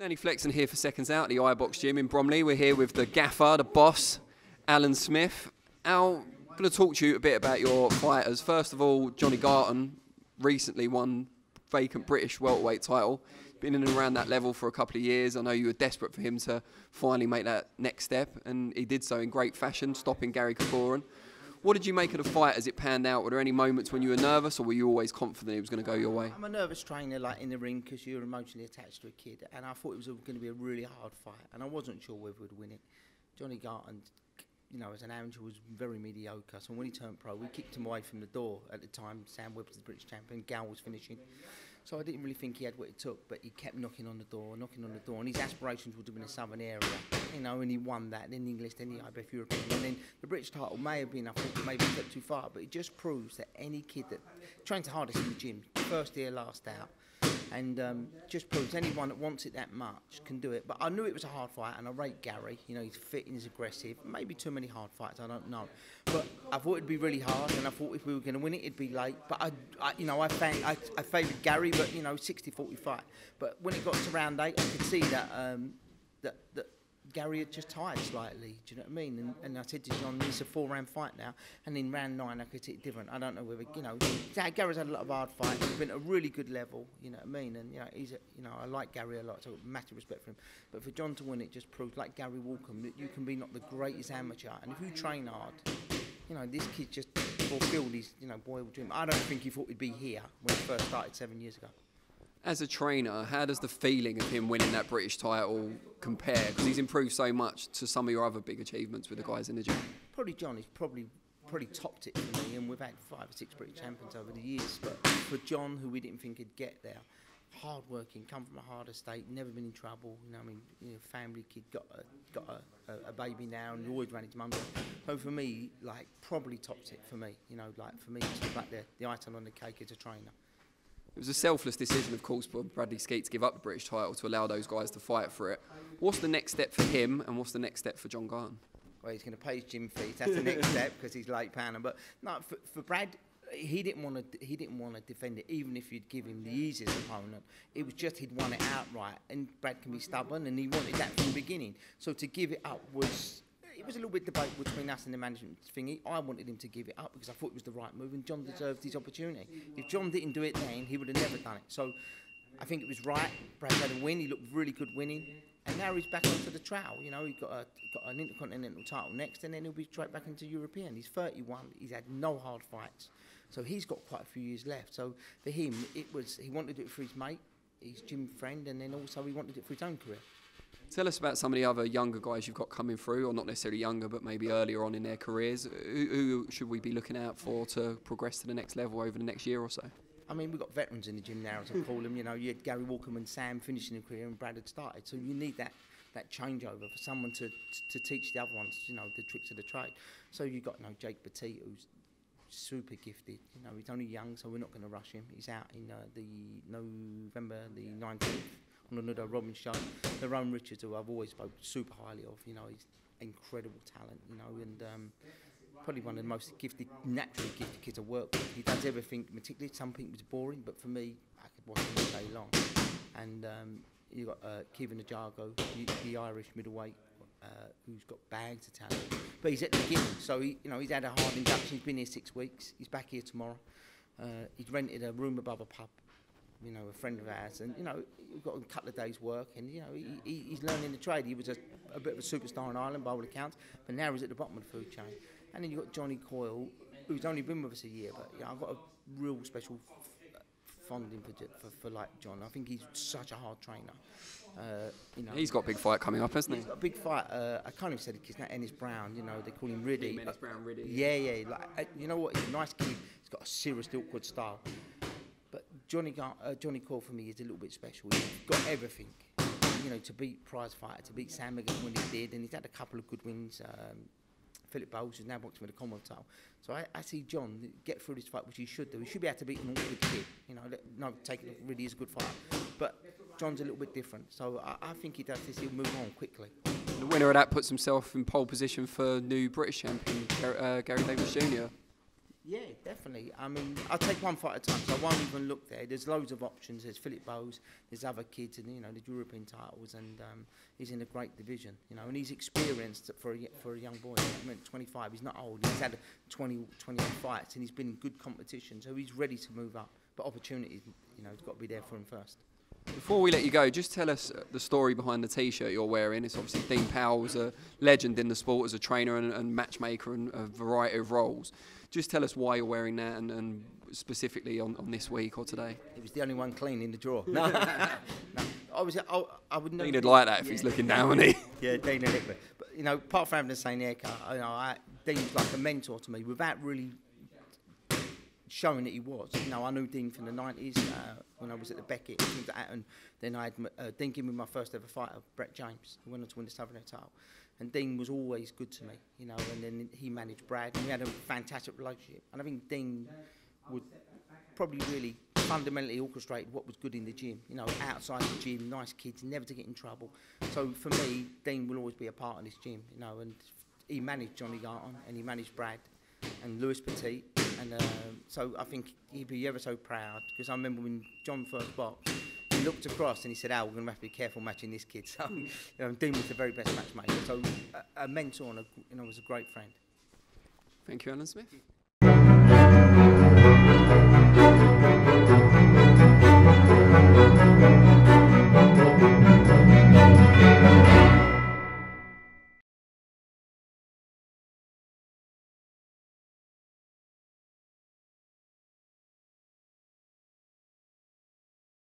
Danny Flexen here for Seconds Out, the iBox gym in Bromley. We're here with the gaffer, the boss, Alan Smith. Al, I'm going to talk to you a bit about your fighters. First of all, Johnny Garton recently won vacant British welterweight title. Been in and around that level for a couple of years. I know you were desperate for him to finally make that next step, and he did so in great fashion, stopping Gary Kaporan. What did you make of the fight as it panned out? Were there any moments when you were nervous, or were you always confident it was going to go your way? I'm a nervous trainer, like in the ring, because you're emotionally attached to a kid, and I thought it was going to be a really hard fight, and I wasn't sure whether we'd win it. Johnny Garton, you know, as an amateur, was very mediocre. So when he turned pro, we kicked him away from the door. At the time, Sam Webb was the British champion, Gal was finishing. So I didn't really think he had what it took, but he kept knocking on the door, and his aspirations would have been a southern area, you know, and he won that, then the English, then the IBF European, and then the British title may have been, I think, maybe a step too far, but it just proves that any kid that trains the hardest in the gym, first year, last out, and just proves anyone that wants it that much can do it. But I knew it was a hard fight, and I rate Gary. You know, he's fit and he's aggressive. Maybe too many hard fights, I don't know. But I thought it'd be really hard, and I thought if we were going to win it, it'd be late. But I favoured Gary, but you know, 60-40 fight. But when it got to round 8, I could see that that Gary had just tired slightly. Do you know what I mean? And I said to John, it's a 4-round fight now. And in round 9, I could see it different. I don't know whether, you know, Gary's had a lot of hard fights. He's been at a really good level. You know what I mean? And you know, I like Gary a lot, so massive respect for him. But for John to win it just proves, like Gary Walkham, that you can be not the greatest amateur, and if you train hard, you know, this kid just fulfilled his, you know, boyhood dream. I don't think he thought he'd be here when he first started 7 years ago. As a trainer, how does the feeling of him winning that British title compare? Because he's improved so much to some of your other big achievements with the guys in the gym. Probably John, he's probably topped it for me, and we've had 5 or 6 British champions over the years. But for John, who we didn't think he'd get there, hard working, come from a hard estate, never been in trouble. You know, I mean, you know, family kid, got a baby now, and always ran his mum. So for me, like, probably topped it for me. You know, like for me, it's like the icing on the cake as a trainer. It was a selfless decision, of course, for Bradley Skeet to give up the British title to allow those guys to fight for it. What's the next step for him, and what's the next step for John Garton? Well, he's going to pay his gym fees. That's the next step, because he's late paying. But no, for Brad, he didn't want to defend it, even if you'd give him the easiest opponent. It was just he'd won it outright, and Brad can be stubborn, and he wanted that from the beginning. So to give it up was. It was a little bit debate between us and the management thingy. I wanted him to give it up because I thought it was the right move, and John deserved his opportunity. If John didn't do it then, he would have never done it. So I think it was right. Brad had a win. He looked really good winning, and now he's back onto the trail. You know, he's got an intercontinental title next, and then he'll be straight back into European. He's 31. He's had no hard fights, so he's got quite a few years left. So for him, he wanted to do it for his mate, his gym friend, and then also he wanted it for his own career. Tell us about some of the other younger guys you've got coming through, or not necessarily younger, but maybe earlier on in their careers. Who should we be looking out for to progress to the next level over the next year or so? I mean, we've got veterans in the gym now, as I call them. You know, you had Gary Walkham and Sam finishing their career, and Brad had started. So you need that changeover for someone to teach the other ones, you know, the tricks of the trade. So you've got, you know, Jake Petit, who's super gifted. You know, he's only young, so we're not going to rush him. He's out in November the 19th. On another Robin show, Ron Richards, who I've always spoken super highly of, you know, he's incredible talent, you know, and probably one of the most gifted, naturally gifted kids I work with. He does everything meticulously. Some people it's boring, but for me, I could watch him all day long. And you've got Kevin Ajago, the Irish middleweight, who's got bags of talent. But he's at the beginning, so he's had a hard induction. He's been here 6 weeks. He's back here tomorrow. He's rented a room above a pub. You know, a friend of ours, and you know, we've got a couple of days' work, and you know, he's learning the trade. He was a bit of a superstar in Ireland by all accounts, but now he's at the bottom of the food chain. And then you've got Johnny Coyle, who's only been with us a year, but you know, I've got a real special fondling for like John. I think he's such a hard trainer. You know, he's got a big fight coming up, hasn't he? He's got a big fight. I can't even say the kid's name. Ennis Brown. You know, they call him Riddy. Ennis Brown, Riddy. Yeah. Like, you know what? He's a nice kid. He's got a seriously awkward style. But Johnny Coyle for me is a little bit special. He's got everything, you know, to beat prize fighter, to beat Sam again when he did, and he's had a couple of good wins. Philip Bowles, who's now boxing for the Commonwealth title. So I see John get through this fight, which he should do. He should be able to beat an awkward kid, you know. No, taking it really is a good fight. But John's a little bit different. So I think he does this. He'll move on quickly. The winner of that puts himself in pole position for new British champion, Gary Davis Jr. Yeah, definitely. I mean, I'll take one fight at a time, so I won't even look there. There's loads of options. There's Philip Bowes, there's other kids, and the European titles, and he's in a great division, and he's experienced for a young boy. I mean, 25, he's not old. He's had 21 fights, and he's been in good competition, so he's ready to move up. But opportunity, it's got to be there for him first. Before we let you go, just tell us the story behind the T-shirt you're wearing. It's obviously Dean Powell's a legend in the sport as a trainer and matchmaker and a variety of roles. Just tell us why you're wearing that and specifically on this week or today. It was the only one clean in the drawer. No, no. I would never. Dean'd like that if he's looking down, wouldn't he? Yeah, Dean a little bit. But apart from having the same haircut, Dean's like a mentor to me without really showing that he was. I knew Dean from the 90s when I was at the Beckett, and then I had Dean gave me my first ever fight of Brett James, who went on to win the Southern title. And Dean was always good to me, and then he managed Brad, and we had a fantastic relationship. And I think Dean would probably really fundamentally orchestrate what was good in the gym, outside the gym, nice kids, never to get in trouble. So for me, Dean will always be a part of this gym, and he managed Johnny Garton, and he managed Brad, and Lewis Petit, and so I think he'd be ever so proud, because I remember when John first boxed, he looked across and he said, we're going to have to be careful matching this kid. So Dean was the very best matchmaker, so a mentor and was a great friend. Thank you, Alan Smith.